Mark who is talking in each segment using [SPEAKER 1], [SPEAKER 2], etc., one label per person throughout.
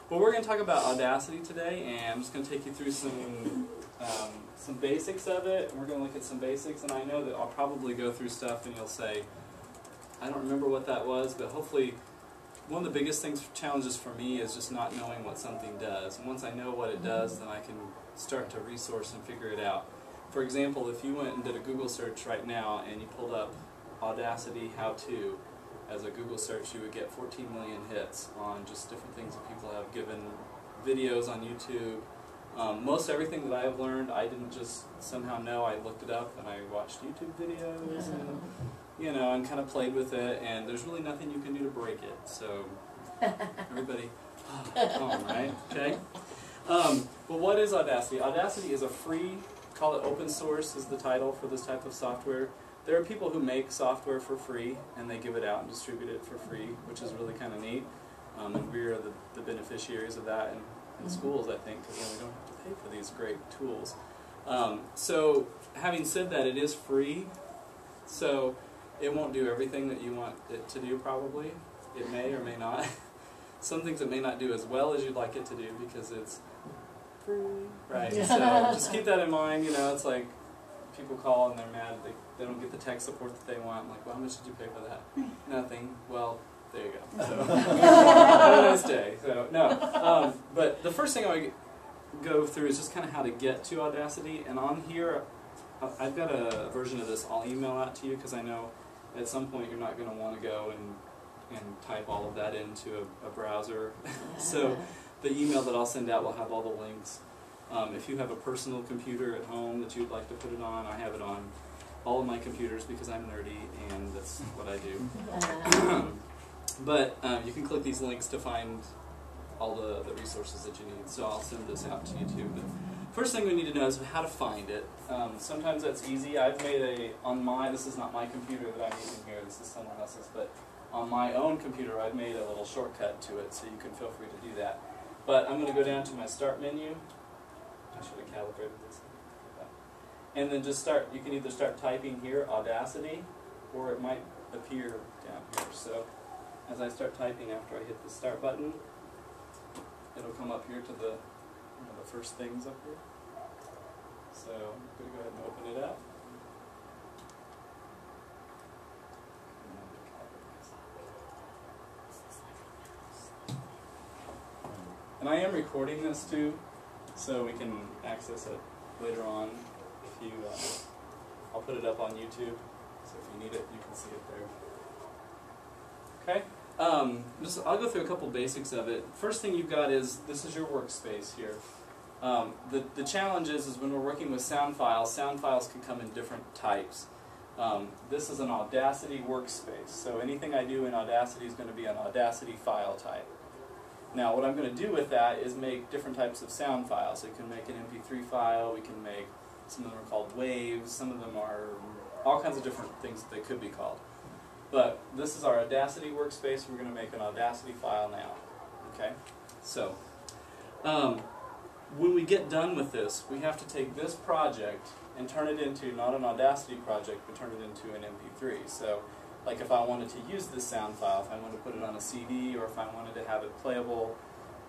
[SPEAKER 1] But we're going to talk about Audacity today, and I'm just going to take you through some basics of it. And we're going to look at some basics, and I know that I'll probably go through stuff and you'll say, I don't remember what that was, but hopefully one of the biggest challenges for me is just not knowing what something does. And once I know what it does, then I can start to resource and figure it out. For example, if you went and did a Google search right now and you pulled up Audacity how-to as a Google search, you would get 14 million hits on just different things that people have given, videos on YouTube. Most everything that I have learned, I didn't just somehow know. I looked it up and I watched YouTube videos and, you know, and kind of played with it, and there's really nothing you can do to break it. So everybody, calm, right? Okay. Well, what is Audacity? Audacity is a free, call it open source is the title for this type of software. There are people who make software for free, and they give it out and distribute it for free, which is really kind of neat. And we are the beneficiaries of that in schools, I think, because we don't have to pay for these great tools. So having said that, it is free, so it won't do everything that you want it to do, probably. It may or may not. Some things it may not do as well as you'd like it to do because it's free. Right, so just keep that in mind. You know, it's like people call and they're mad they don't get the tech support that they want. I'm like, well, how much did you pay for that? Nothing. Well, there you go. So, have a nice day. So, no. But the first thing I want to go through is just kind of how to get to Audacity. And on here, I've got a version of this I'll email out to you because I know at some point you're not going to want to go and type all of that into a browser. So the email that I'll send out will have all the links. If you have a personal computer at home that you'd like to put it on, I have it on all of my computers because I'm nerdy and that's what I do. But you can click these links to find all the resources that you need. So I'll send this out to you too. But first thing we need to know is how to find it. Sometimes that's easy. I've made this is not my computer that I'm using here, this is someone else's, but on my own computer I've made a little shortcut to it, so you can feel free to do that. But I'm going to go down to my start menu. I should have calibrated this. And then just start, you can either start typing here, Audacity, or it might appear down here. So as I start typing after I hit the start button, it'll come up here to the first things up here. So I'm going to go ahead and open it up. And I am recording this too, so we can access it later on. If you, I'll put it up on YouTube, so if you need it, you can see it there. Okay. I'll go through a couple basics of it. First thing you've got is, this is your workspace here. The challenge is when we're working with sound files can come in different types. This is an Audacity workspace, so anything I do in Audacity is going to be an Audacity file type. Now what I'm going to do with that is make different types of sound files. So you can make an MP3 file, we can make, some of them are called waves, some of them are all kinds of different things that they could be called. But this is our Audacity workspace. We're going to make an Audacity file now. Okay? So, when we get done with this, we have to take this project and turn it into not an Audacity project, but turn it into an MP3. So, like if I wanted to use this sound file, if I wanted to put it on a CD, or if I wanted to have it playable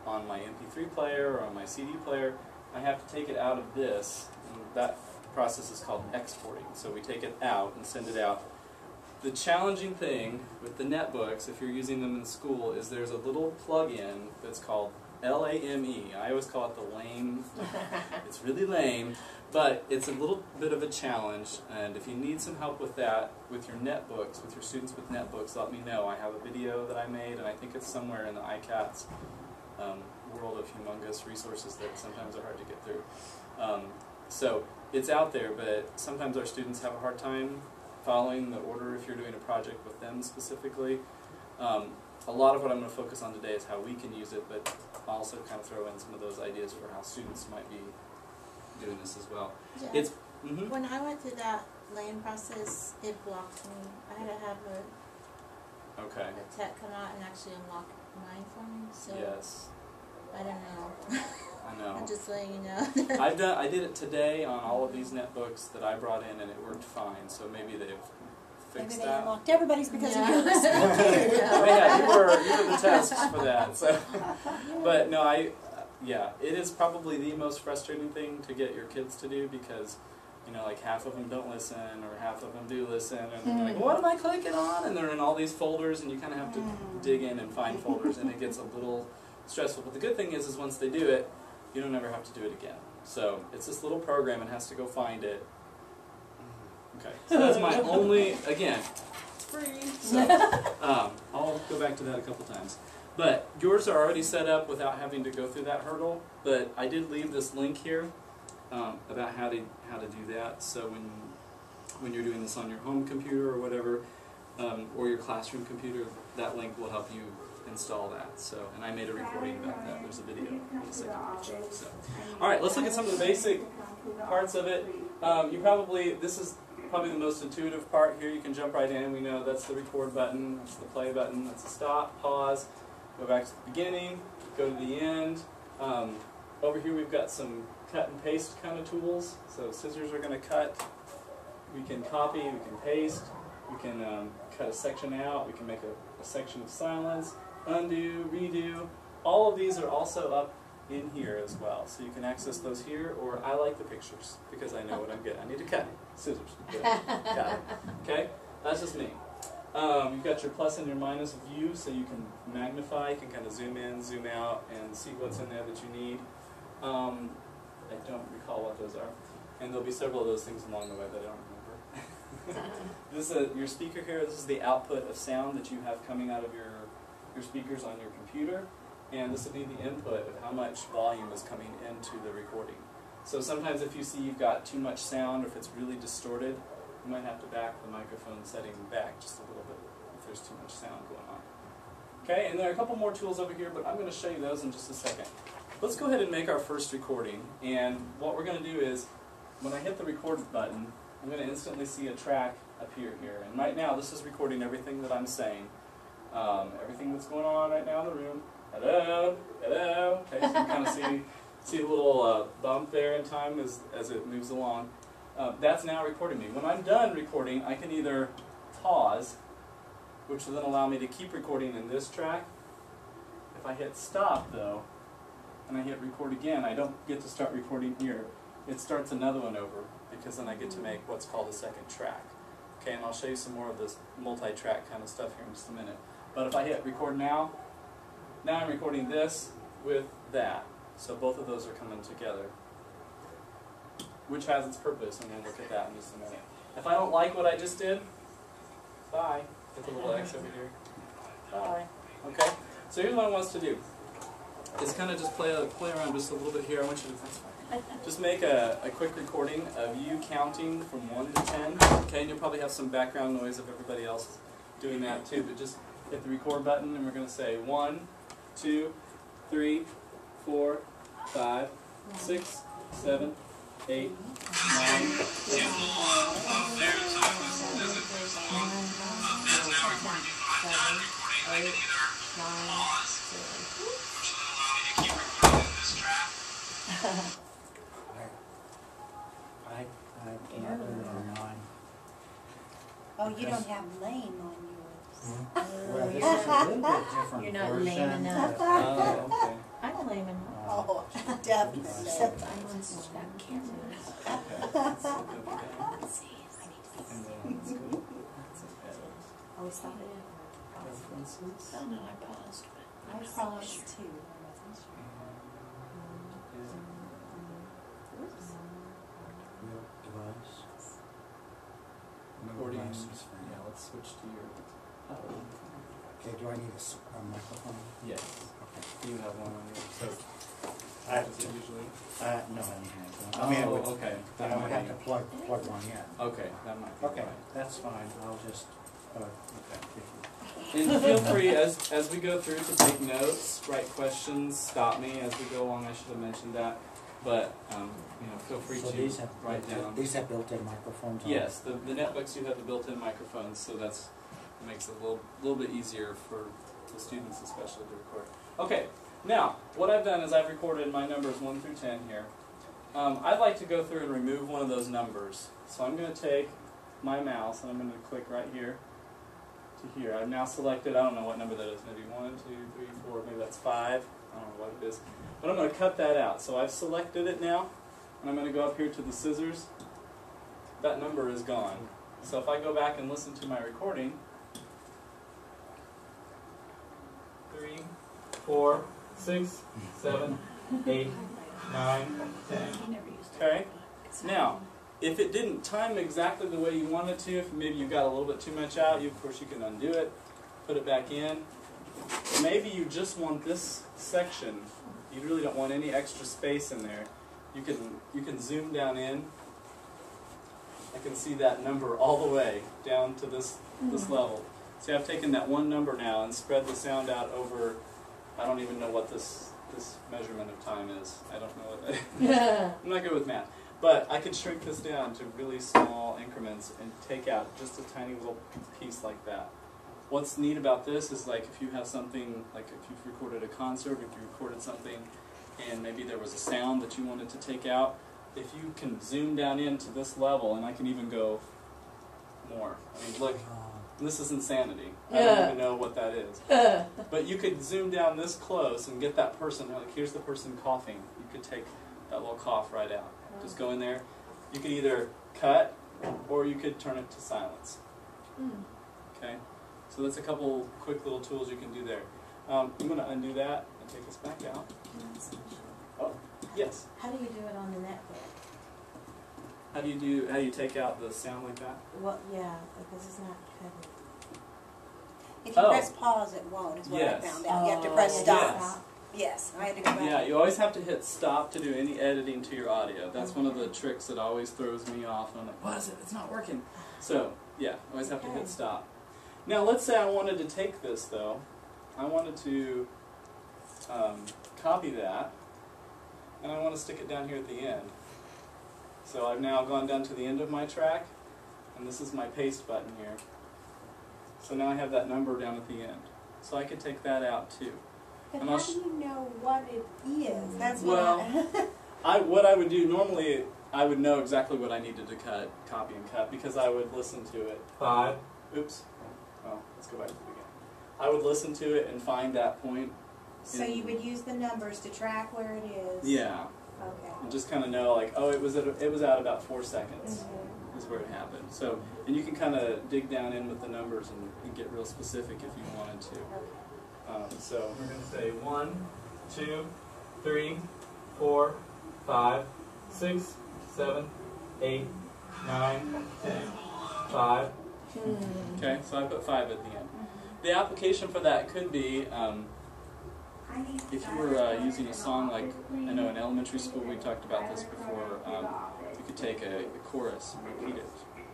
[SPEAKER 1] on my MP3 player or on my CD player, I have to take it out of this. And that process is called exporting. So we take it out and send it out. The challenging thing with the netbooks, if you're using them in school, is there's a little plug-in that's called LAME. I always call it the lame. It's really lame, but it's a little bit of a challenge. And if you need some help with that, with your netbooks, with your students with netbooks, let me know. I have a video that I made, and I think it's somewhere in the ICAT's world of humongous resources that sometimes are hard to get through. So it's out there, but sometimes our students have a hard time following the order if you're doing a project with them specifically. A lot of what I'm going to focus on today is how we can use it, but I'll also kind of throw in some of those ideas for how students might be doing this as well.
[SPEAKER 2] Yeah.
[SPEAKER 1] It's
[SPEAKER 2] When I went through that lane process, it blocked me. I had to have a tech come out and actually unlock mine for me. So
[SPEAKER 1] yes.
[SPEAKER 2] I don't know.
[SPEAKER 1] I know.
[SPEAKER 2] I'm just letting you know.
[SPEAKER 1] I did it today on all of these netbooks that I brought in, and it worked fine. So maybe they've fixed
[SPEAKER 3] Maybe they
[SPEAKER 1] that.
[SPEAKER 3] unlocked everybody's because of
[SPEAKER 2] Yeah.
[SPEAKER 3] yours.
[SPEAKER 1] Yeah, are the tasks for that. So, but no, yeah, it is probably the most frustrating thing to get your kids to do because, you know, like half of them don't listen or half of them do listen, and they're like, what am I clicking on? And they're in all these folders, and you kind of have to dig in and find folders, and it gets a little stressful. But the good thing is once they do it, you don't ever have to do it again. So it's this little program, and has to go find it. Okay, so that's my only, again, it's free. So I'll go back to that a couple times. But yours are already set up without having to go through that hurdle. But I did leave this link here about how to do that. So when you're doing this on your home computer or whatever, or your classroom computer, that link will help you install that. So, and I made a recording about that. There's a video in the second picture. So, all right, let's look at some of the basic parts of it. This is probably the most intuitive part here. You can jump right in. We know that's the record button, that's the play button, that's the stop, pause, go back to the beginning, go to the end. Over here we've got some cut and paste kind of tools. So scissors are going to cut. We can copy, we can paste, we can cut a section out, we can make a section of silence, undo, redo. All of these are also up in here as well. So you can access those here, or I like the pictures because I know what I'm getting. I need to cut. Scissors. Good. Got it. Okay? That's just me. You've got your plus and your minus view, so you can magnify, you can kind of zoom in, zoom out, and see what's in there that you need. I don't recall what those are. And there'll be several of those things along the way that I don't remember. This is your speaker here. This is the output of sound that you have coming out of your speakers on your computer. And this will be the input of how much volume is coming into the recording. So sometimes if you see you've got too much sound, or if it's really distorted, you might have to back the microphone setting back just a little bit if there's too much sound going on. Okay, and there are a couple more tools over here, but I'm going to show you those in just a second. Let's go ahead and make our first recording. And what we're going to do is, when I hit the record button, I'm going to instantly see a track appear here. And right now, this is recording everything that I'm saying. Everything that's going on right now in the room. Hello, hello. Okay, so you kind of see a little bump there in time as it moves along. That's now recording me. When I'm done recording, I can either pause, which will then allow me to keep recording in this track. If I hit stop, though, and I hit record again, I don't get to start recording here. It starts another one over, because then I get to make what's called a second track. Okay, and I'll show you some more of this multi-track kind of stuff here in just a minute. But if I hit record now I'm recording this with that. So both of those are coming together, which has its purpose, and we'll look at that in just a minute. If I don't like what I just did, bye. Hit the little X over here. Bye. Okay? So here's what I want us to do. Is kind of just play around just a little bit here. I want you to just make a quick recording of you counting from 1 to 10. Okay, and you'll probably have some background noise of everybody else doing that too, but just hit the record button, and we're going to say 1, 2, 3, 4, 5, 6, 7, 8, 9,
[SPEAKER 3] Oh, you don't have lame on yours.
[SPEAKER 4] Well, this is a little bit different.
[SPEAKER 2] You're not
[SPEAKER 4] version.
[SPEAKER 2] lame enough.
[SPEAKER 1] Oh, okay.
[SPEAKER 2] I'm lame enough.
[SPEAKER 3] Oh, definitely.
[SPEAKER 2] Except I want to got cameras.
[SPEAKER 1] And then let's go. That's okay.
[SPEAKER 2] I always thought it.
[SPEAKER 1] Preferences.
[SPEAKER 2] Oh no, I paused.
[SPEAKER 3] I paused too.
[SPEAKER 4] Real device.
[SPEAKER 1] Recording.
[SPEAKER 4] Devices.
[SPEAKER 1] Yeah, let's switch to your.
[SPEAKER 4] Okay, do I need a microphone?
[SPEAKER 1] Yes.
[SPEAKER 4] Okay.
[SPEAKER 1] You have one on yours. So,
[SPEAKER 4] I
[SPEAKER 1] does it usually?
[SPEAKER 4] No, I didn't have one. I mean, I would,
[SPEAKER 1] okay.
[SPEAKER 4] I would have to plug one in.
[SPEAKER 1] Okay, that might be
[SPEAKER 4] Okay,
[SPEAKER 1] right.
[SPEAKER 4] that's fine. I'll just, okay.
[SPEAKER 1] And feel free, as we go through, to take notes, write questions, stop me as we go along. I should have mentioned that. But, feel free
[SPEAKER 4] So
[SPEAKER 1] to
[SPEAKER 4] these have,
[SPEAKER 1] write down.
[SPEAKER 4] these have built-in microphones on?
[SPEAKER 1] Yes, the netbooks do have the built-in microphones, so it makes it a little bit easier for the students especially to record. Okay, now, what I've done is I've recorded my numbers 1 through 10 here. I'd like to go through and remove one of those numbers. So I'm going to take my mouse and I'm going to click right here. to here. I've now selected, I don't know what number that is, maybe 1, 2, 3, 4, maybe that's 5. I don't know what it is. But I'm going to cut that out. So I've selected it now, and I'm going to go up here to the scissors. That number is gone. So if I go back and listen to my recording, 3, 4, 6, 7, 8, 9, 10. Okay? Now, if it didn't time exactly the way you wanted to, if maybe you got a little bit too much out, of course you can undo it, put it back in. Maybe you just want this section. You really don't want any extra space in there. You can zoom down in. I can see that number all the way down to this level. See, I've taken that one number now and spread the sound out over, I don't even know what this measurement of time is. I don't know what that is. I'm not good with math. But I could shrink this down to really small increments and take out just a tiny little piece like that. What's neat about this is, like, if you have something, like if you've recorded a concert, if you recorded something and maybe there was a sound that you wanted to take out, if you can zoom down into this level, and I can even go more. I mean, look, this is insanity. I don't even know what that is. But you could zoom down this close and get that person, like here's the person coughing. You could take that little cough right out. Just go in there. You could either cut or you could turn it to silence. Okay? So that's a couple quick little tools you can do there. I'm going to undo that and take this back out. Oh, yes?
[SPEAKER 2] How do you do it on the netbook?
[SPEAKER 1] How do you take out the sound like that?
[SPEAKER 2] Well, yeah, because it's not cutting.
[SPEAKER 3] If you press pause, it won't, is what I found out. You have to press stop.
[SPEAKER 1] Yes.
[SPEAKER 3] Yes, I had to go back.
[SPEAKER 1] Yeah, you always have to hit stop to do any editing to your audio. That's one of the tricks that always throws me off. And I'm like, what is it? It's not working. So, yeah, always have to hit stop. Now, let's say I wanted to take this, though. I wanted to copy that, and I want to stick it down here at the end. So I've now gone down to the end of my track, and this is my paste button here. So now I have that number down at the end. So I could take that out, too.
[SPEAKER 3] But
[SPEAKER 1] And
[SPEAKER 3] how do you know what it is? That's what
[SPEAKER 1] what I would do normally, I would know exactly what I needed to copy and cut, because I would listen to it. Oops. Well, let's go back to the beginning. I would listen to it and find that point.
[SPEAKER 3] So you would use the numbers to track where it is?
[SPEAKER 1] Yeah.
[SPEAKER 3] Okay.
[SPEAKER 1] And just kind of know, like, oh, it was out about 4 seconds is where it happened. So, and you can kind of dig down in with the numbers and get real specific if you wanted to. So we're going to say 1, 2, 3, 4, 5, 6, 7, 8, 9, 10, 5. Okay, so I put 5 at the end. The application for that could be, if you were using a song like, I know in elementary school we talked about this before, you could take a chorus and repeat it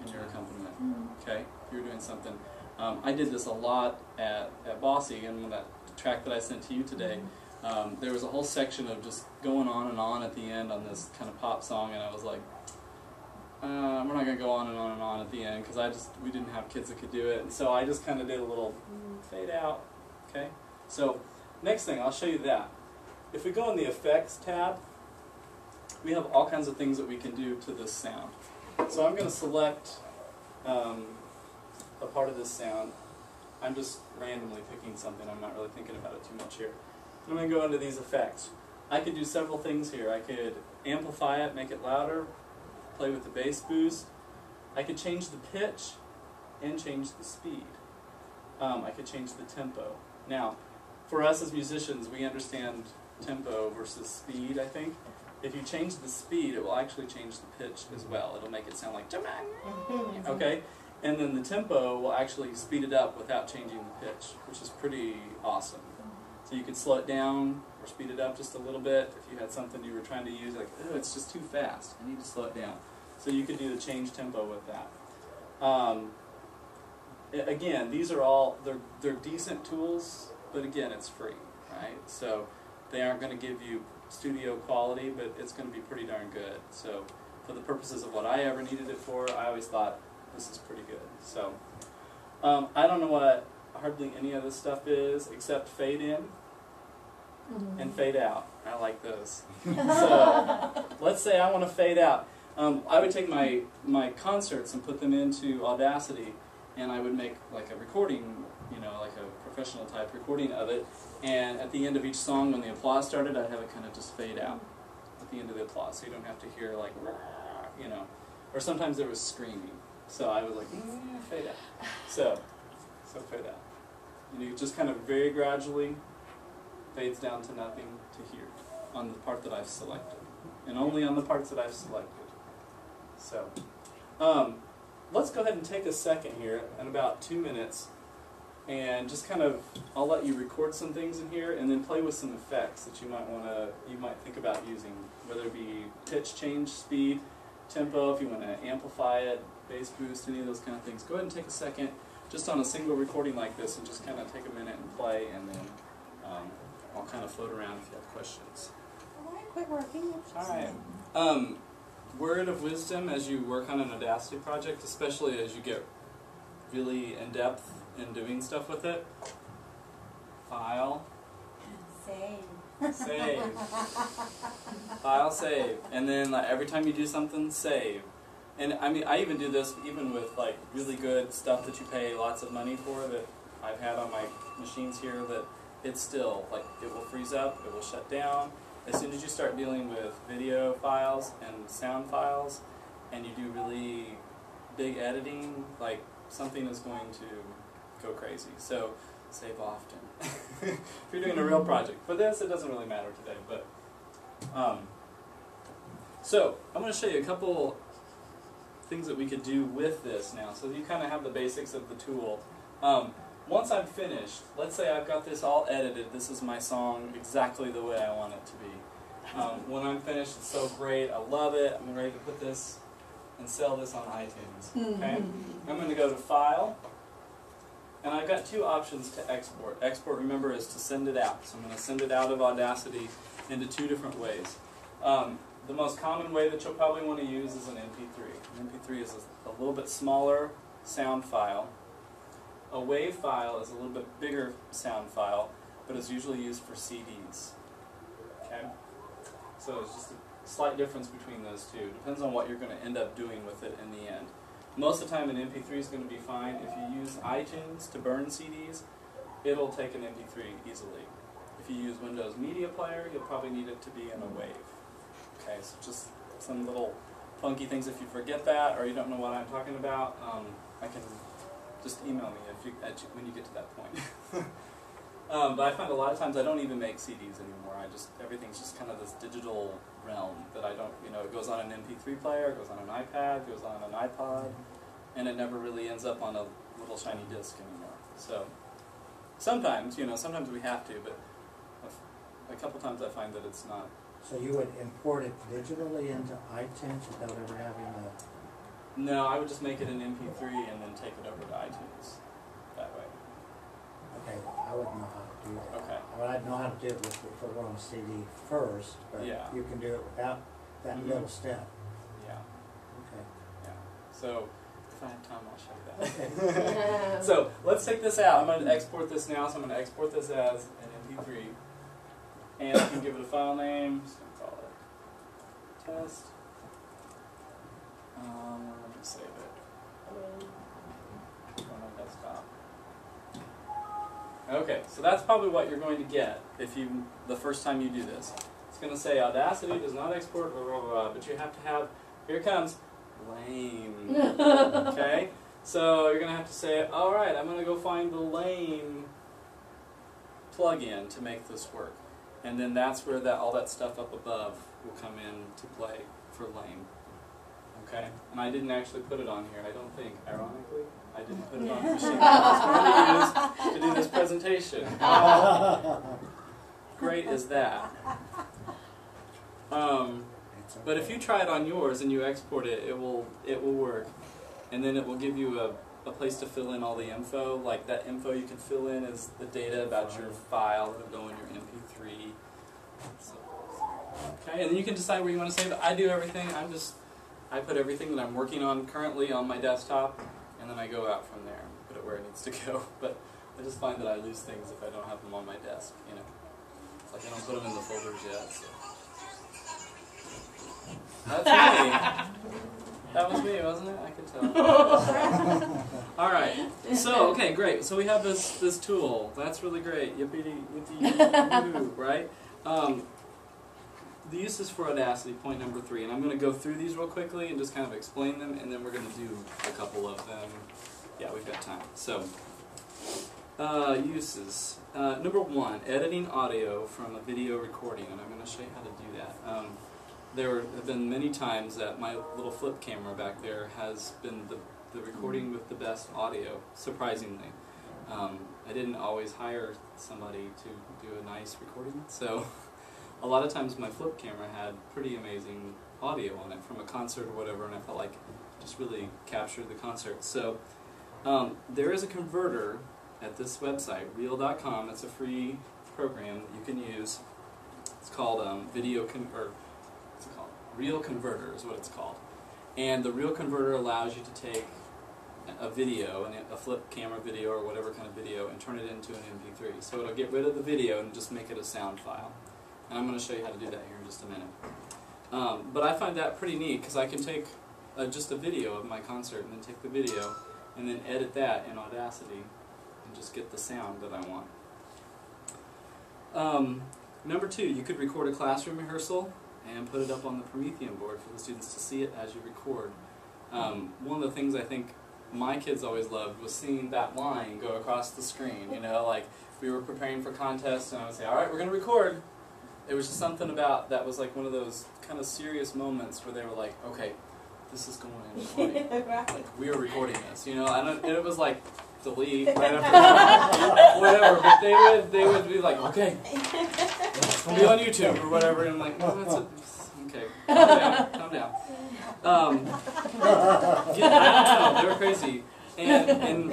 [SPEAKER 1] in your accompaniment. Okay, if you were doing something. I did this a lot at Bossy, and when that track that I sent to you today, there was a whole section of just going on at the end on this kind of pop song, and I was like, we're not going to go on and on at the end, because we didn't have kids that could do it, and so I just kind of did a little fade out. Okay, so next thing, I'll show you that. If we go in the Effects tab, we have all kinds of things that we can do to this sound. So I'm going to select a part of this sound. I'm just randomly picking something. I'm not really thinking about it too much here. I'm going to go into these effects. I could do several things here. I could amplify it, make it louder, play with the bass boost. I could change the pitch and change the speed. I could change the tempo. Now, for us as musicians, we understand tempo versus speed, I think. If you change the speed, it will actually change the pitch as well. It'll make it sound like, okay? And then the tempo will actually speed it up without changing the pitch, which is pretty awesome. So you could slow it down or speed it up just a little bit. If you had something you were trying to use, like, oh, it's just too fast, I need to slow it down. So you could do the change tempo with that. Again, these are all, they're decent tools, but again, it's free, right? So they aren't going to give you studio quality, but it's going to be pretty darn good. So for the purposes of what I ever needed it for, I always thought this is pretty good. So I don't know what hardly any of this stuff is except fade in and fade out. I like those. So let's say I want to fade out. I would take my concerts and put them into Audacity, and I would make like a recording, you know, like a professional type recording of it, and at the end of each song, when the applause started, I'd have it kind of just fade out at the end of the applause, so you don't have to hear like, you know, or sometimes there was screaming, so I would like, fade out, so fade out. And you just kind of very gradually fades down to nothing to hear on the part that I've selected, and only on the parts that I've selected. So, let's go ahead and take a second here, in about 2 minutes, and just kind of, I'll let you record some things in here, and then play with some effects that you might think about using, whether it be pitch change, speed, tempo, if you want to amplify it, bass boost, any of those kind of things. Go ahead and take a second, just on a single recording like this, and just kind of take a minute and play, and then I'll kind of float around if you have questions.
[SPEAKER 3] Alright, quit working.
[SPEAKER 1] Alright. Word of wisdom as you work on an Audacity project, especially as you get really in-depth in doing stuff with it. File.
[SPEAKER 3] Save.
[SPEAKER 1] Save. File, save. And then like, every time you do something, save. And I mean, I even do this even with like really good stuff that you pay lots of money for that I've had on my machines here, that it's still, like, it will freeze up, it will shut down. As soon as you start dealing with video files and sound files, and you do really big editing, like, something is going to go crazy. So, save often. If you're doing a real project. For this, it doesn't really matter today, but... so, I'm going to show you a couple things that we could do with this now, so you kind of have the basics of the tool. Once I'm finished, let's say I've got this all edited, this is my song exactly the way I want it to be. When I'm finished, it's so great, I love it, I'm ready to put this and sell this on iTunes. Okay? I'm going to go to File, and I've got two options to export. Export, remember, is to send it out. So I'm going to send it out of Audacity into two different ways. The most common way that you'll probably want to use is an MP3. An MP3 is a little bit smaller sound file. A WAV file is a little bit bigger sound file, but it's usually used for CDs. Okay? So it's just a slight difference between those two. Depends on what you're going to end up doing with it in the end. Most of the time an MP3 is going to be fine. If you use iTunes to burn CDs, it'll take an MP3 easily. If you use Windows Media Player, you'll probably need it to be in a WAV. Okay, so just some little funky things. If you forget that or you don't know what I'm talking about, I can just email me when you get to that point. But I find a lot of times I don't even make CDs anymore. Everything's just kind of this digital realm that I don't, it goes on an MP3 player, it goes on an iPad, it goes on an iPod, and it never really ends up on a little shiny disc anymore. So sometimes, sometimes we have to, but a couple times I find that it's not.
[SPEAKER 4] So you would import it digitally into iTunes without ever having a...
[SPEAKER 1] No, I would just make it an MP3 and then take it over to iTunes that way.
[SPEAKER 4] Okay, I wouldn't know how to do that.
[SPEAKER 1] Okay.
[SPEAKER 4] Well, I'd know how to do it if it were on a CD first, but
[SPEAKER 1] Yeah.
[SPEAKER 4] you can do it without that little step.
[SPEAKER 1] Yeah.
[SPEAKER 4] Okay.
[SPEAKER 1] Yeah. So if I have time, I'll show you that.
[SPEAKER 3] Okay.
[SPEAKER 1] So let's take this out. I'm going to export this now, so I'm going to export this as an MP3. And I can give it a file name. Just going to call it test. We're going to save it on my desktop. Okay, so that's probably what you're going to get the first time you do this. It's going to say Audacity does not export, blah, blah, blah, but you have to have, here comes, lame. Okay? So you're going to have to say, alright, I'm going to go find the lame plugin to make this work. And then that's where all that stuff up above will come in to play for lame. Okay? And I didn't actually put it on here, I don't think, ironically. I didn't put it on the machine I was going to use to do this presentation. How great is that? But if you try it on yours and you export it, it will work. And then it will give you a place to fill in all the info. Like that info you can fill in is the data about your file that will go in your MP3. So, okay, and then you can decide where you want to save it. I do everything. I put everything that I'm working on currently on my desktop, and then I go out from there and put it where it needs to go. But I just find that I lose things if I don't have them on my desk, It's like I don't put them in the folders yet. So. That's me. That was me, wasn't it? I could tell. All right. So, okay, great. So we have this tool. That's really great. Yippee, right? The uses for Audacity, point number 3. And I'm going to go through these real quickly and just kind of explain them, and then we're going to do a couple of them. Yeah, we've got time. So, uses. Number 1, editing audio from a video recording, and I'm going to show you how to do that. There have been many times that my little flip camera back there has been the recording with the best audio, surprisingly. I didn't always hire somebody to do a nice recording, so a lot of times my flip camera had pretty amazing audio on it from a concert or whatever, and I felt like it just really captured the concert. So there is a converter at this website, Reel.com. It's a free program that you can use. It's called Reel Converter is what it's called. And the Reel Converter allows you to take a video, a flip camera video or whatever kind of video, and turn it into an MP3. So it'll get rid of the video and just make it a sound file. And I'm going to show you how to do that here in just a minute. But I find that pretty neat because I can take just a video of my concert and then take the video and then edit that in Audacity and just get the sound that I want. Number 2, you could record a classroom rehearsal and put it up on the Promethean board for the students to see it as you record. One of the things I think my kids always loved was seeing that line go across the screen. You know, like we were preparing for contests and I would say, all right, we're going to record. It was just something about that was like one of those kind of serious moments where they were like, okay, this is going in recording.
[SPEAKER 2] Right.
[SPEAKER 1] We are recording this, you know, and it was like delete right after whatever, but they would be like, okay, it's going to be on YouTube or whatever, and I'm like, no, that's okay, calm down. Yeah, I don't know, they were crazy, and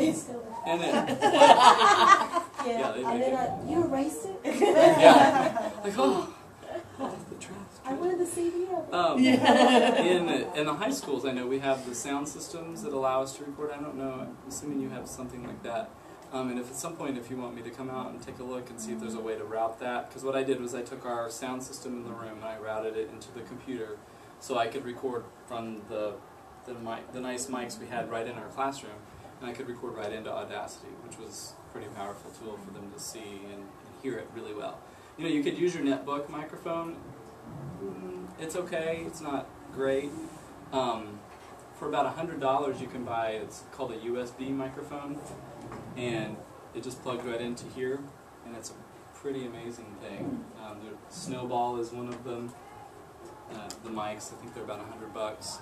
[SPEAKER 2] Yeah,
[SPEAKER 1] they
[SPEAKER 2] and then you erased it?
[SPEAKER 1] yeah, like, oh, the transcript.
[SPEAKER 2] I wanted the CD of it.
[SPEAKER 1] In the high schools, I know we have the sound systems that allow us to record. I don't know, I'm assuming you have something like that. And if at some point, if you want me to come out and take a look and see if there's a way to route that, because what I did was I took our sound system in the room and I routed it into the computer so I could record from the nice mics we had right in our classroom, and I could record right into Audacity, which was a pretty powerful tool for them to see and hear it really well. You know, you could use your netbook microphone. It's okay, it's not great. For about $100 you can buy, it's called a USB microphone, and it just plugs right into here, and it's a pretty amazing thing. The Snowball is one of them. The mics, I think they're about $100,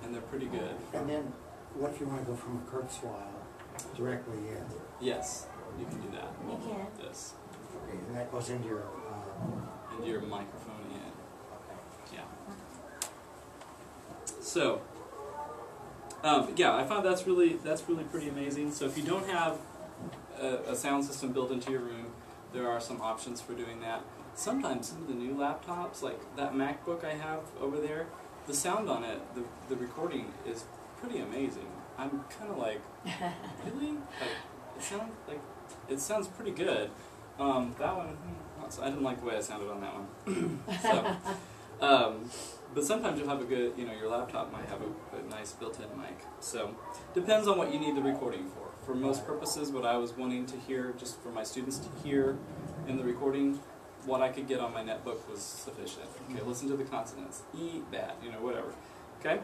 [SPEAKER 1] and they're pretty good.
[SPEAKER 4] And then, what if you want to go from a Kurzweil directly in?
[SPEAKER 1] Yes, you can do that.
[SPEAKER 2] You can.
[SPEAKER 1] Yes.
[SPEAKER 4] Okay, and that goes into
[SPEAKER 1] your microphone in. Yeah. So, yeah, I found that's really pretty amazing. So if you don't have a sound system built into your room, there are some options for doing that. Sometimes some of the new laptops, like that MacBook I have over there, the sound on it, the recording is pretty amazing. I'm kind of like, really? Like, it sounds pretty good. That one, I didn't like the way I sounded on that one. So, but sometimes you'll have a good, you know, your laptop might have a nice built-in mic. So, depends on what you need the recording for. For most purposes, what I was wanting to hear, just for my students to hear in the recording, what I could get on my netbook was sufficient. Okay, listen to the consonants, E, that, you know, whatever. Okay?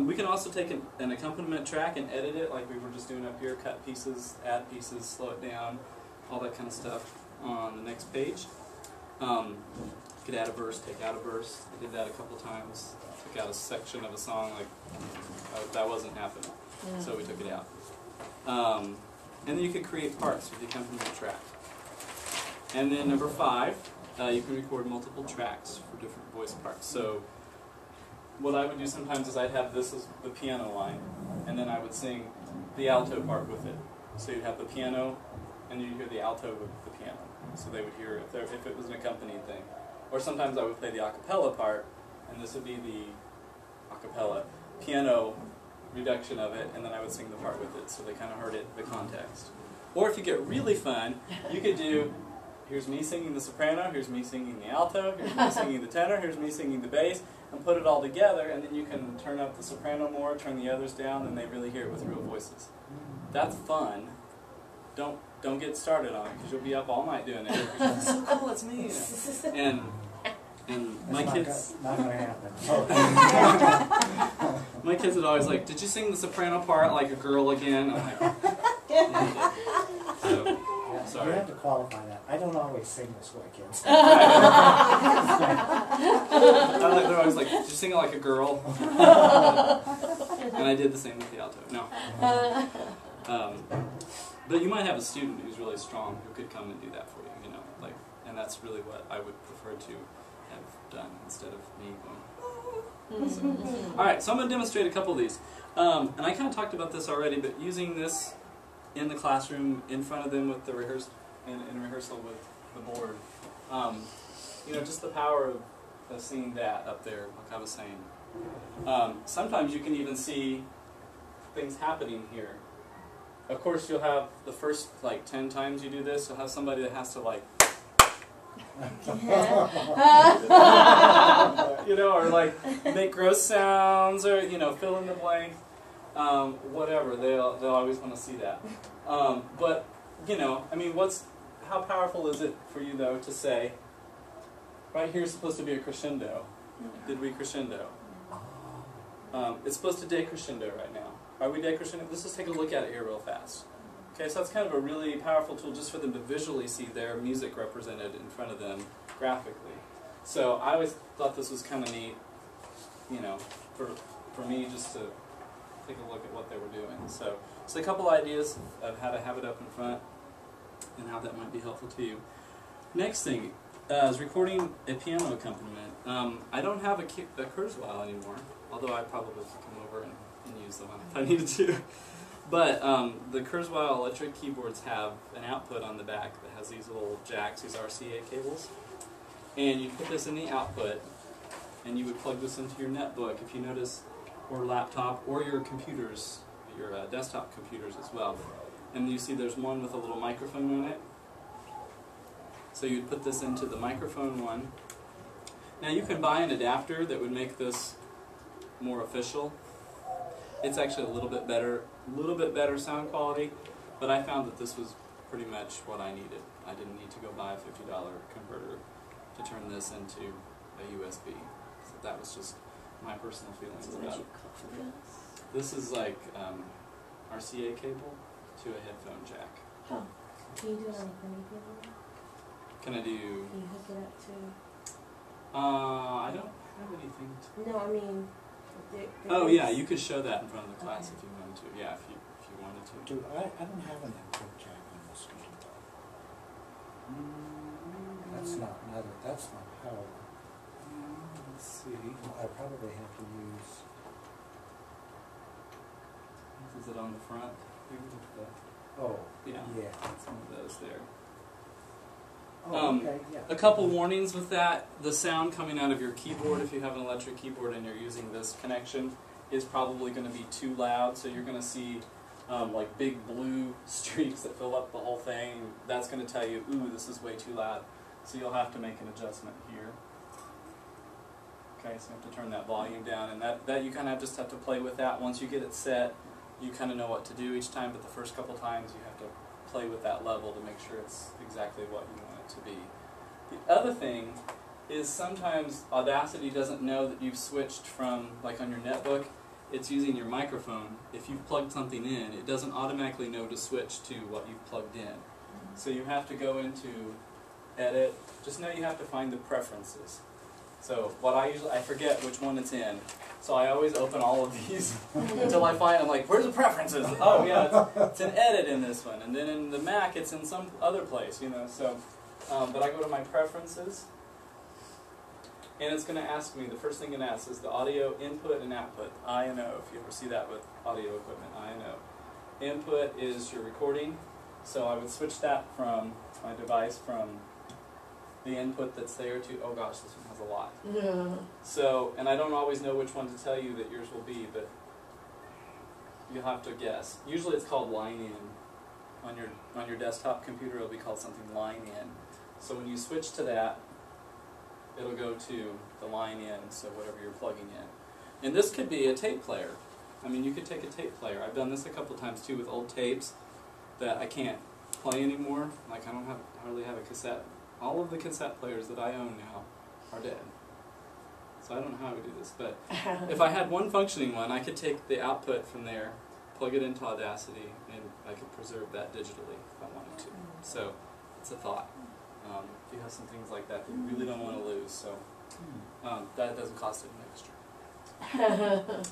[SPEAKER 1] We can also take an accompaniment track and edit it like we were just doing up here, cut pieces, add pieces, slow it down, all that kind of stuff on the next page. You could add a verse, take out a verse. I did that a couple times. Took out a section of a song, like that wasn't happening, so we took it out. And then you could create parts with the accompaniment track. And then number 5, you can record multiple tracks for different voice parts. So what I would do sometimes is I'd have this as the piano line, and then I would sing the alto part with it. So you'd have the piano, and you'd hear the alto with the piano. So they would hear if it was an accompanied thing. Or sometimes I would play the a cappella part, and this would be the a cappella piano reduction of it, and then I would sing the part with it, so they kind of heard it, the context. Or if you get really fun, you could do here's me singing the soprano, here's me singing the alto, here's me singing the tenor, here's me singing the bass, and put it all together, and then you can turn up the soprano more, turn the others down, and they really hear it with real voices. That's fun. Don't get started on it, because you'll be up all night doing it. It's so cool, it's me. And my kids...
[SPEAKER 4] Not gonna happen.
[SPEAKER 1] My kids would always like, did you sing the soprano part like a girl again? I'm like, yeah, so,
[SPEAKER 4] Yeah,
[SPEAKER 1] sorry.
[SPEAKER 4] you have to qualify that. I don't always sing this way, kids.
[SPEAKER 1] They're always like, did you sing it like a girl? And I did the same with the alto. No. But you might have a student who's really strong who could come and do that for you, you know, like, and that's really what I would prefer to have done instead of me going. So. All right, so I'm going to demonstrate a couple of these, and I kind of talked about this already, but using this in the classroom in front of them with the in rehearsal with the board, you know, just the power of seeing that up there, like I was saying. Sometimes you can even see things happening here. Of course, you'll have the first like 10 times you do this, you'll have somebody that has to like, you know, or like make gross sounds, or you know, fill in the blank, whatever. They'll always want to see that. But you know, I mean, how powerful is it for you though to say, right here is supposed to be a crescendo. Did we crescendo? It's supposed to decrescendo right now. Are we decrescendo? Let's just take a look at it here real fast. Okay, so that's kind of a really powerful tool just for them to visually see their music represented in front of them graphically. So I always thought this was kind of neat, you know, for me just to take a look at what they were doing. So a couple ideas of how to have it up in front and how that might be helpful to you. Next thing is recording a piano accompaniment. I don't have a Kurzweil anymore, although I probably could come over and use the one if I needed to. But the Kurzweil electric keyboards have an output on the back that has these little jacks, these RCA cables. And you put this in the output, and you would plug this into your netbook, if you notice, or laptop, or your computers, your desktop computers as well. And you see there's one with a little microphone on it. So you'd put this into the microphone one. Now you can buy an adapter that would make this more official. It's actually a little bit better sound quality, but I found that this was pretty much what I needed. I didn't need to go buy a $50 converter to turn this into a USB. So that was just my personal feelings about it. This is like RCA cable to a headphone jack.
[SPEAKER 2] Huh. Can you do it on a funny cable?
[SPEAKER 1] Can I do?
[SPEAKER 2] Can you hook it up to?
[SPEAKER 1] I don't have anything to.
[SPEAKER 2] No, I mean.
[SPEAKER 1] Oh yeah, you could show that in front of the class if you wanted to. Yeah, if you wanted to.
[SPEAKER 4] Dude, I don't have an input jack on this computer. That's not power.
[SPEAKER 1] Let's see.
[SPEAKER 4] I probably have to use.
[SPEAKER 1] Is it on the front?
[SPEAKER 4] Oh,
[SPEAKER 1] yeah.
[SPEAKER 4] Yeah.
[SPEAKER 1] It's one of those there.
[SPEAKER 4] Oh, okay, yeah.
[SPEAKER 1] A couple warnings with that. The sound coming out of your keyboard, if you have an electric keyboard and you're using this connection, is probably going to be too loud. So you're going to see like big blue streaks that fill up the whole thing. That's going to tell you, ooh, this is way too loud. So you'll have to make an adjustment here. Okay, so you have to turn that volume down. And that you kind of just have to play with that. Once you get it set, you kind of know what to do each time. But the first couple times you have to play with that level to make sure it's exactly what you want it to be. The other thing is sometimes Audacity doesn't know that you've switched from, like on your netbook, it's using your microphone. If you've plugged something in, it doesn't automatically know to switch to what you've plugged in. So you have to go into Edit. Just know you have to find the preferences. So I forget which one it's in. So I always open all of these until I find, I'm like, where's the preferences? Oh yeah, it's an Edit in this one. And then in the Mac, it's in some other place, you know. So, but I go to my preferences, and it's going to ask me, the first thing it asks is the audio input and output, I and O, if you ever see that with audio equipment, I and O. Input is your recording, so I would switch that from my device from the input that's there to, oh gosh, this one has a lot.
[SPEAKER 2] Yeah.
[SPEAKER 1] So, and I don't always know which one to tell you that yours will be, but you'll have to guess. Usually it's called line in. On your desktop computer, it'll be called something line in. So when you switch to that, it'll go to the line in, so whatever you're plugging in. And this could be a tape player. I mean, you could take a tape player. I've done this a couple times too with old tapes that I can't play anymore. Like I don't hardly have a cassette. All of the cassette players that I own now are dead. So I don't know how I would do this, but if I had one functioning one, I could take the output from there, plug it into Audacity, and I could preserve that digitally if I wanted to. So it's a thought. If you have some things like that you really don't want to lose, so that doesn't cost anything extra.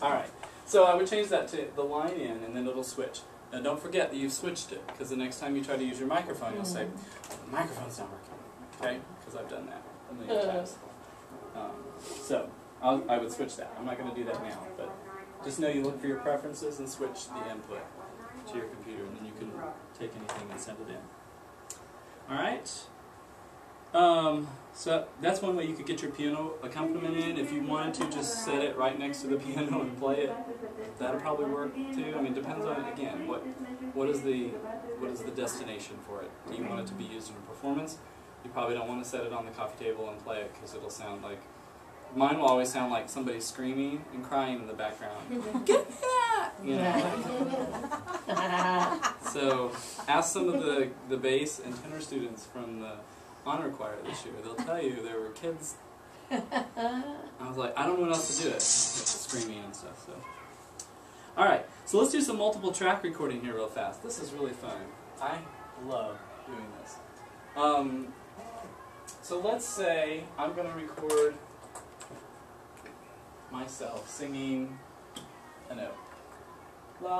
[SPEAKER 1] All right, so I would change that to the line in, and then it'll switch. Now don't forget that you've switched it, because the next time you try to use your microphone, you'll say, the microphone's not working, okay? Because I've done that a million times. So I would switch that. I'm not going to do that now, but just know you look for your preferences and switch the input to your computer, and then you can take anything and send it in. All right. So that's one way you could get your piano accompaniment in. If you wanted to, just set it right next to the piano and play it. That'll probably work too. I mean, it depends on, again, what is the destination for it. Do you want it to be used in a performance? You probably don't want to set it on the coffee table and play it, because it'll sound like, mine will always sound like somebody screaming and crying in the background. Get that! You know, so ask some of the bass and tenor students from the honor choir this year. They'll tell you there were kids. I was like, I don't know what else to do it. Screaming and stuff. So, all right. So let's do some multiple track recording here real fast. This is really fun. I love doing this. So let's say I'm going to record myself singing a note. La.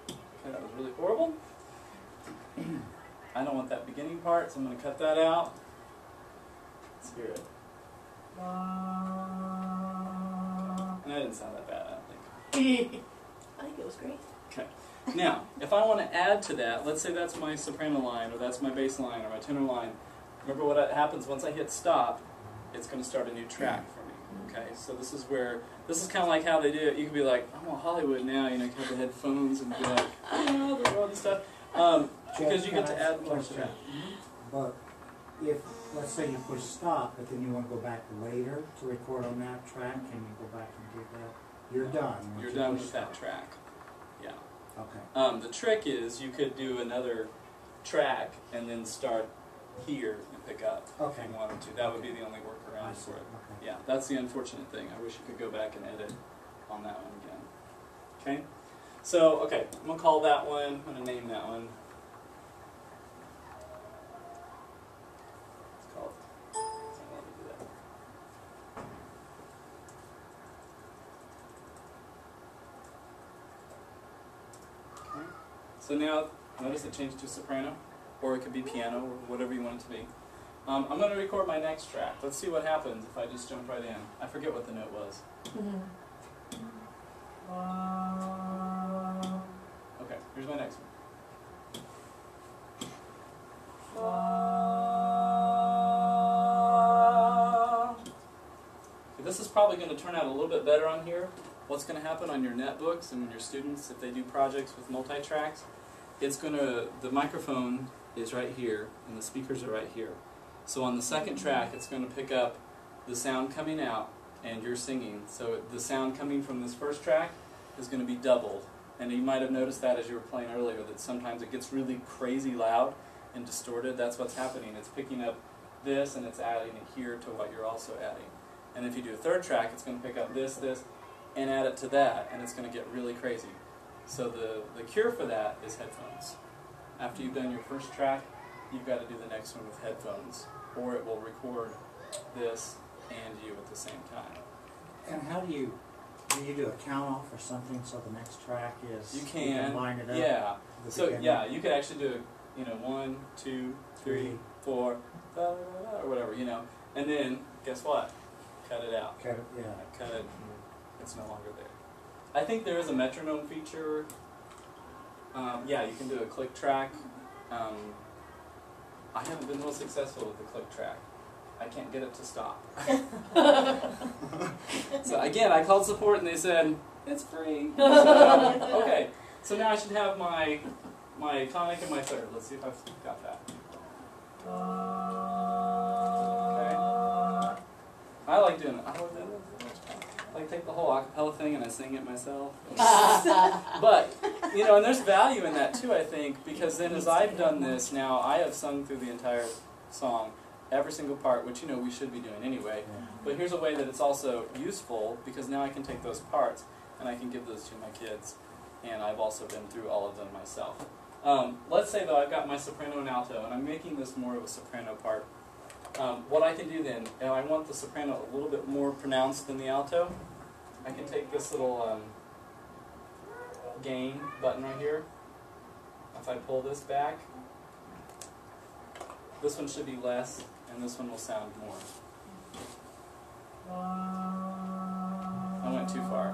[SPEAKER 1] Okay, that was really horrible. I don't want that beginning part, so I'm going to cut that out. Let's hear it. And that didn't sound that bad, I don't think.
[SPEAKER 3] I think it was great.
[SPEAKER 1] Okay. Now, if I want to add to that, let's say that's my soprano line, or that's my bass line, or my tenor line. Remember what happens once I hit stop, it's going to start a new track for me. Okay, so this is kind of like how they do it. You can be like, I'm on Hollywood now, you know, you have the headphones and be like, oh, there's all this stuff. Because you get to add more to that.
[SPEAKER 4] But if, let's say you push stop, but then you want to go back later to record on that track, can you go back and do that? You're done.
[SPEAKER 1] You're done with that track. Yeah.
[SPEAKER 4] Okay.
[SPEAKER 1] The trick is you could do another track and then start here and pick up if you wanted to. That would be the only workaround for it.
[SPEAKER 4] Okay.
[SPEAKER 1] Yeah, that's the unfortunate thing. I wish you could go back and edit on that one again. Okay? So, okay, I'm going to call that one, I'm going to name that one. It's called, so let me do that. Okay. So now, notice it changed to soprano, or it could be piano, or whatever you want it to be. I'm going to record my next track. Let's see what happens if I just jump right in. I forget what the note was. Okay, here's my next one. Okay, this is probably going to turn out a little bit better on here. What's going to happen on your netbooks and your students, if they do projects with multi-tracks, the microphone is right here and the speakers are right here. So on the second track, it's going to pick up the sound coming out and you're singing. So the sound coming from this first track is going to be doubled. And you might have noticed that as you were playing earlier, that sometimes it gets really crazy loud and distorted. That's what's happening. It's picking up this and it's adding it here to what you're also adding. And if you do a third track, it's going to pick up this, and add it to that, and it's going to get really crazy. So the cure for that is headphones. After you've done your first track, you've got to do the next one with headphones, or it will record this and you at the same time.
[SPEAKER 4] And how do you do a count off or something so the next track is,
[SPEAKER 1] you can
[SPEAKER 4] line it up?
[SPEAKER 1] Yeah. So yeah, you could actually do, 1, 2, 3, 4, da, da, da, or whatever, and then guess what? Cut it out.
[SPEAKER 4] Cut it, yeah.
[SPEAKER 1] Cut it. It's no longer there. I think there is a metronome feature. Yeah, you can do a click track. I haven't been real successful with the click track. I can't get it to stop. So again, I called support and they said, it's free. So, okay, so now I should have my my tonic and my third. Let's see if I've got that. Okay. I like doing it. I like take the whole acapella thing and I sing it myself. But, you know, and there's value in that too, I think, because then as I've done this now, I have sung through the entire song, every single part, which, you know, we should be doing anyway. But here's a way that it's also useful, because now I can take those parts and I can give those to my kids. And I've also been through all of them myself. Let's say, though, I've got my soprano and alto, and I'm making this more of a soprano part. What I can do then, and I want the soprano a little bit more pronounced than the alto, I can take this little gain button right here. If I pull this back, this one should be less, and this one will sound more. I went too far.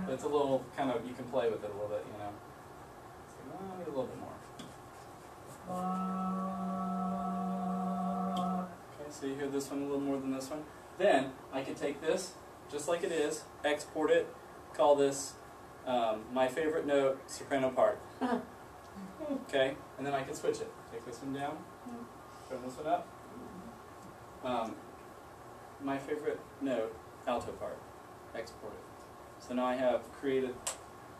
[SPEAKER 1] But it's a little kind of, you can play with it a little bit, you know. So, I need a little bit more. Okay, so you hear this one a little more than this one. Then I can take this, just like it is, export it, call this my favorite note, soprano part. Okay, and then I can switch it. Take this one down, turn this one up. My favorite note, alto part, export it. So now I have created,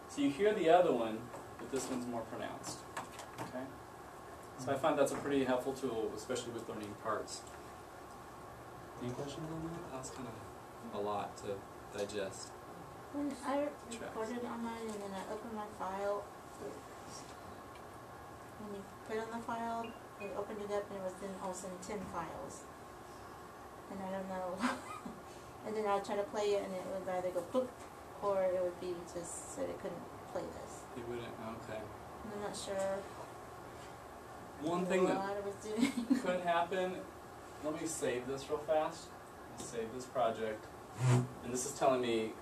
[SPEAKER 1] so you hear the other one, but this one's more pronounced. Okay? So I find that's a pretty helpful tool, especially with learning parts. Any questions on that? That's kind of a lot to digest.
[SPEAKER 2] When I recorded on mine and then I opened my file, when you put on the file, it opened it up and it was then all of a sudden 10 files. And I don't know. And then I'd try to play it and it would either go boop, or it would be just so it couldn't play this.
[SPEAKER 1] You wouldn't? Okay.
[SPEAKER 2] And I'm not sure
[SPEAKER 1] One thing
[SPEAKER 2] what
[SPEAKER 1] that
[SPEAKER 2] I was doing.
[SPEAKER 1] could happen, let me save this real fast. Save this project. And this is telling me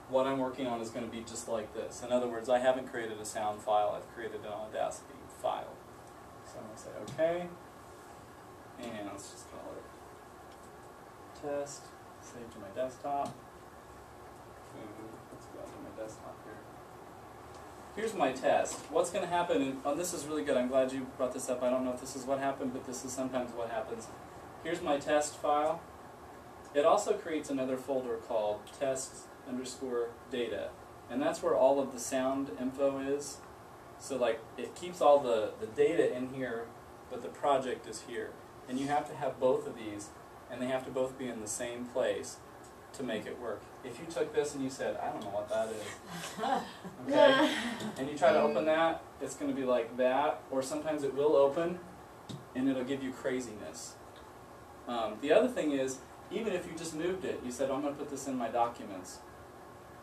[SPEAKER 1] what I'm working on is going to be just like this. In other words, I haven't created a sound file, I've created an Audacity file. So I'm going to say OK. And let's just call it test. Save to my desktop. Let's go to my desktop here. Here's my test. What's going to happen, and oh, this is really good. I'm glad you brought this up. I don't know if this is what happened, but this is sometimes what happens. Here's my test file. It also creates another folder called test_data. And that's where all of the sound info is. So like it keeps all the data in here, but the project is here. And you have to have both of these, and they have to both be in the same place to make it work. If you took this and you said, I don't know what that is, okay, and you try to open that, it's going to be like that, or sometimes it will open, and it'll give you craziness. The other thing is, even if you just moved it, you said, I'm going to put this in my documents,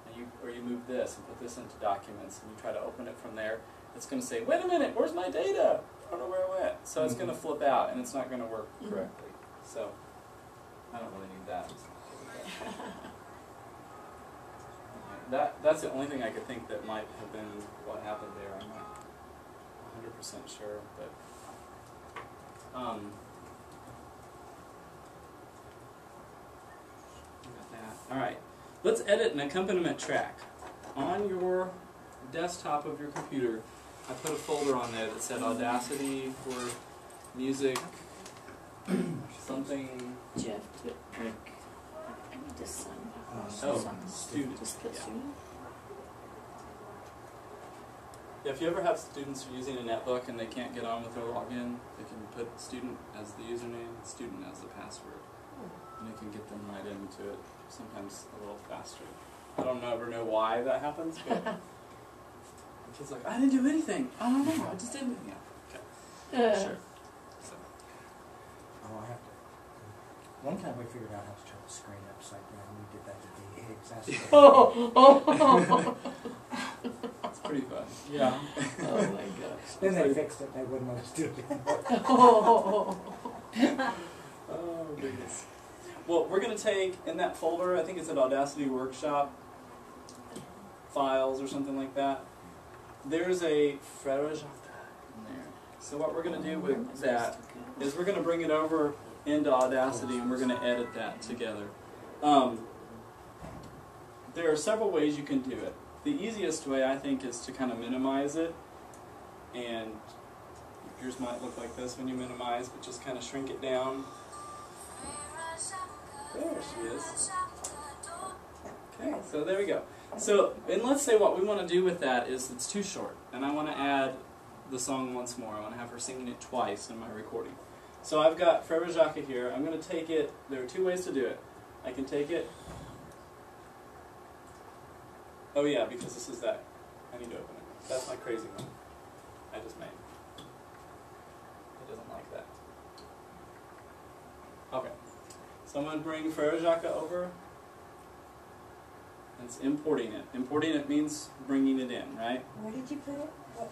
[SPEAKER 1] and or you move this and put this into documents, and you try to open it from there, it's going to say, wait a minute, where's my data? I don't know where it went. So it's going to flip out, and it's not going to work correctly. So I don't really need that. That's the only thing I could think that might have been what happened there. I'm not 100% sure, but got that. All right, let's edit an accompaniment track. On your desktop of your computer, I put a folder on there that said Audacity for music, something.
[SPEAKER 5] Jeff, I need to sign.
[SPEAKER 1] Student.
[SPEAKER 5] Just put student.
[SPEAKER 1] Yeah, if you ever have students who are using a netbook and they can't get on with their login, they can put student as the username, student as the password, and it can get them right into it, sometimes a little faster. I don't ever know why that happens, but the kid's like, I didn't do anything. I don't know, I just didn't. Yeah, okay. Sure. So.
[SPEAKER 4] Oh, I have to. One time we figured out how to turn the screen upside down. We did that to the exact
[SPEAKER 5] Oh,
[SPEAKER 1] It's pretty fun. Yeah.
[SPEAKER 5] oh my gosh.
[SPEAKER 4] Then they fixed it. They wouldn't let us do it anymore.
[SPEAKER 5] Oh.
[SPEAKER 1] Oh, goodness. Well, we're going to take, in that folder, I think it's an Audacity Workshop files or something like that. There's a Frerage in there. So what we're going to do with that is we're going to bring it over into Audacity and we're going to edit that together. There are several ways you can do it. The easiest way, I think, is to kind of minimize it and yours might look like this when you minimize, but just kind of shrink it down. There she is. Okay, so there we go. So, and let's say what we want to do with that is it's too short, and I want to add the song once more. I want to have her singing it twice in my recording. So I've got Frère Jacques here. I'm going to take it, there are two ways to do it. I can take it, oh yeah, because this is that. I need to open it. That's my crazy one I just made. It doesn't like that. Okay. So I'm going to bring Frère Jacques over. It's importing it. Importing it means bringing it in, right?
[SPEAKER 3] Where did you put it? What,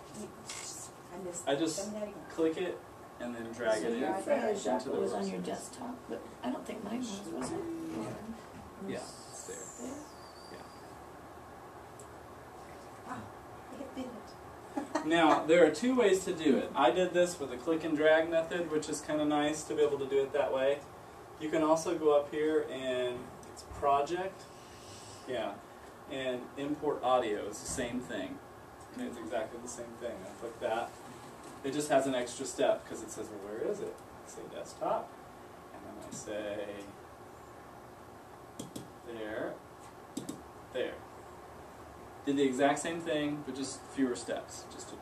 [SPEAKER 1] I just click it and then drag it in.
[SPEAKER 5] Frère Jacques
[SPEAKER 1] into the
[SPEAKER 5] was on
[SPEAKER 1] words.
[SPEAKER 5] your desktop, but I don't think mine was it?
[SPEAKER 1] Yeah, it's there.
[SPEAKER 3] Ah, it did it.
[SPEAKER 1] Now, there are two ways to do it. I did this with a click and drag method, which is kind of nice to be able to do it that way. You can also go up here and it's project, yeah, and import audio is the same thing. Okay, it's exactly the same thing. I click that. It just has an extra step because it says, well, where is it? I say desktop, and then I say there, there. Did the exact same thing, but just fewer steps, just to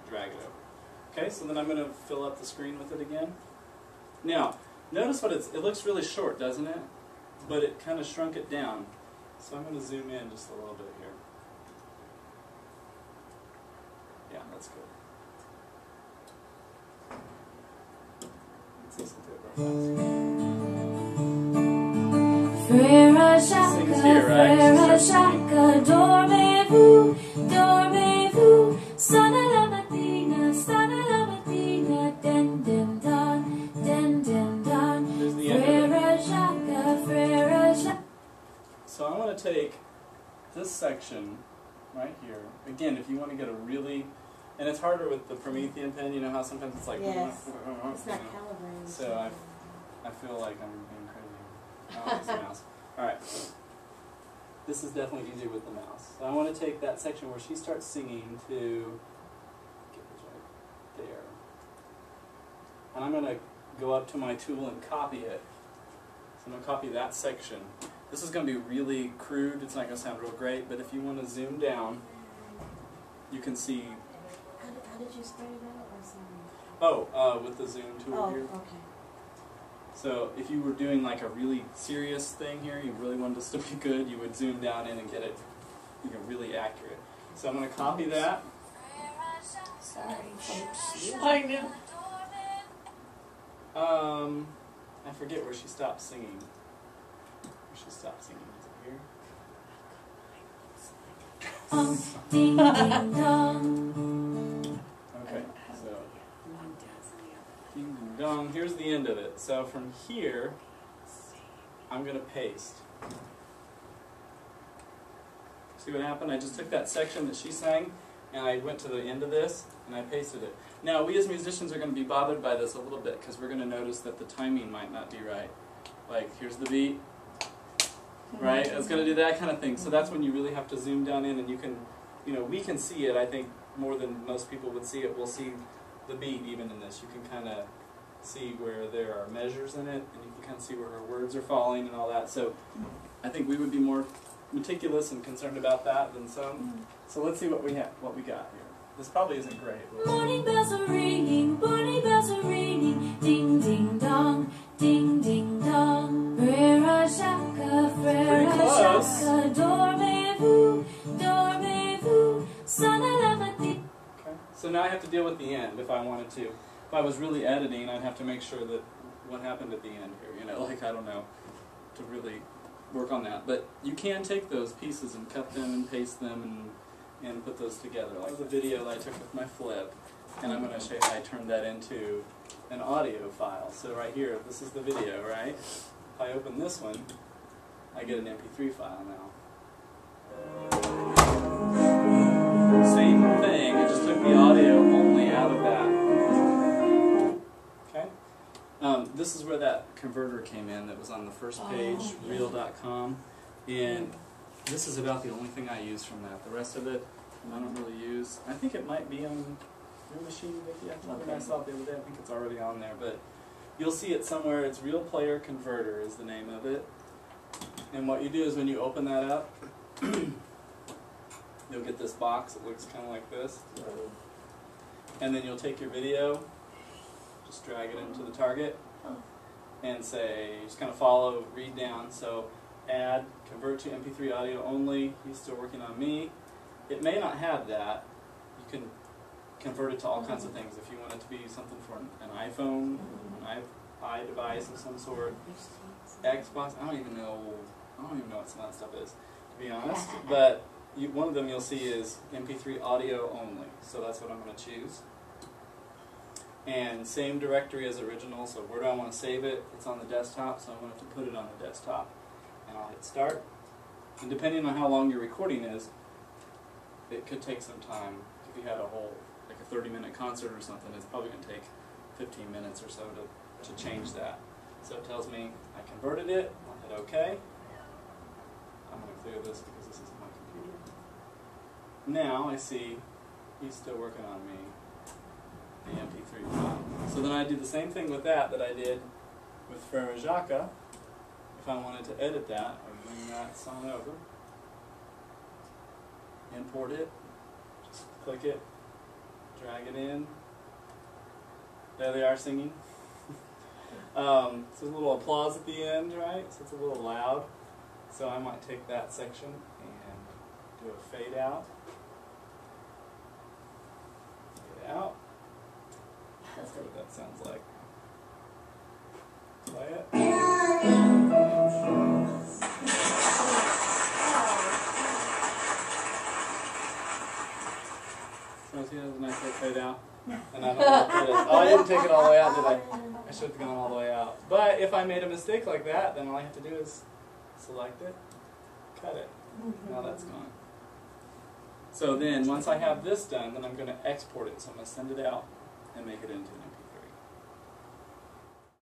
[SPEAKER 1] drag it over. Okay, so then I'm going to fill up the screen with it again. Now, notice what it looks really short, doesn't it? But it kind of shrunk it down. So I'm going to zoom in just a little bit here. Yeah, that's good. Let's listen to it real fast.
[SPEAKER 6] Frère Jacques,
[SPEAKER 1] Sings here, right?
[SPEAKER 6] Frère Jacques, dormez-vous, dormez-vous, sonna la mattina, den den dan,
[SPEAKER 1] Here's the end of it.
[SPEAKER 6] Frère Jacques, Frère Jacques.
[SPEAKER 1] So I want to take this section right here. Again, if you want to get a really, and it's harder with the Promethean pen, you know how sometimes it's like,
[SPEAKER 2] Yes.
[SPEAKER 1] you know.
[SPEAKER 2] It's not calibrated.
[SPEAKER 1] So I feel like I'm being crazy. I like this mouse. Alright. This is definitely easier with the mouse. So I want to take that section where she starts singing to get this right there. And I'm going to go up to my tool and copy it. So I'm going to copy that section. This is going to be really crude. It's not going to sound real great, but if you want to zoom down, you can see.
[SPEAKER 2] How did you spread it out? Or something?
[SPEAKER 1] Oh, with the zoom tool
[SPEAKER 2] Oh,
[SPEAKER 1] here.
[SPEAKER 2] okay.
[SPEAKER 1] So if you were doing like a really serious thing here, you really wanted this to be good, you would zoom down in and get it, really accurate. So I'm going to copy that.
[SPEAKER 5] Sorry, folks. I know.
[SPEAKER 1] I forget where she stopped singing. Where she stopped singing, is it here?
[SPEAKER 6] Ding ding dong.
[SPEAKER 1] Okay, so ding ding dong. Here's the end of it. So from here, I'm going to paste. See what happened? I just took that section that she sang, and I went to the end of this, and I pasted it. Now, we as musicians are going to be bothered by this a little bit, because we're going to notice that the timing might not be right. Like, here's the beat, right? It's going to do that kind of thing. So that's when you really have to zoom down in, and you can, we can see it, I think, more than most people would see it. We'll see the beat even in this. You can kind of see where there are measures in it, and you can kind of see where her words are falling and all that. So I think we would be more meticulous and concerned about that than some. So let's see what we got here. This probably isn't great.
[SPEAKER 6] Morning bells are ringing, ding ding dong, Frère Jacques, Frère Jacques, dormez-vous, dormez-vous, sonna la mattina.
[SPEAKER 1] Okay. So now I have to deal with the end if I wanted to. If I was really editing, I'd have to make sure that what happened at the end here, like, I don't know, to really work on that. But you can take those pieces and cut them and paste them and put those together. Like the video that I took with my flip, and I'm going to show you how I turned that into an audio file. So right here, this is the video, right? If I open this one, I get an MP3 file now. Same thing, it just took the audio only out of that. Okay? This is where that converter came in that was on the first page, reel.com. And this is about the only thing I use from that. The rest of it, I don't really use. I think it might be on Your machine, Vicky. I saw it the other day. I think it's already on there, but you'll see it somewhere. It's Real Player Converter is the name of it. And what you do is when you open that up, you'll get this box that looks kind of like this. And then you'll take your video, just drag it into the target, and say, just kind of follow, read down. So add, convert to MP3 audio only. He's still working on me. It may not have that. You can convert it to all kinds of things. If you want it to be something for an iPhone, an iPod device of some sort, Xbox, I don't even know what some of that stuff is, to be honest. But one of them you'll see is MP3 audio only. So that's what I'm going to choose. And same directory as original, so where do I want to save it? It's on the desktop, so I'm going to have to put it on the desktop. And I'll hit start. And depending on how long your recording is, it could take some time. If you had a whole, like a 30-minute concert or something, it's probably going to take 15 minutes or so to change that. So it tells me I converted it. I'll hit OK. I'm going to clear this because this isn't my computer. Now I see he's still working on me, the MP3 file. So then I do the same thing with that I did with Frere Jacques. If I wanted to edit that, I would bring that song over, import it, just click it, drag it in. There they are singing. So there's a little applause at the end, right? So it's a little loud. So I might take that section and do a fade out. Fade out. Let's see what that sounds like. Play it. So see, that's a nice little fade out. And I don't know what it is. Oh, I didn't take it all the way out, did I? I should have gone all the way out. But if I made a mistake like that, then all I have to do is select it, cut it. Now that's gone. So then, once I have this done, then I'm going to export it. So I'm going to send it out and make it into an MP3.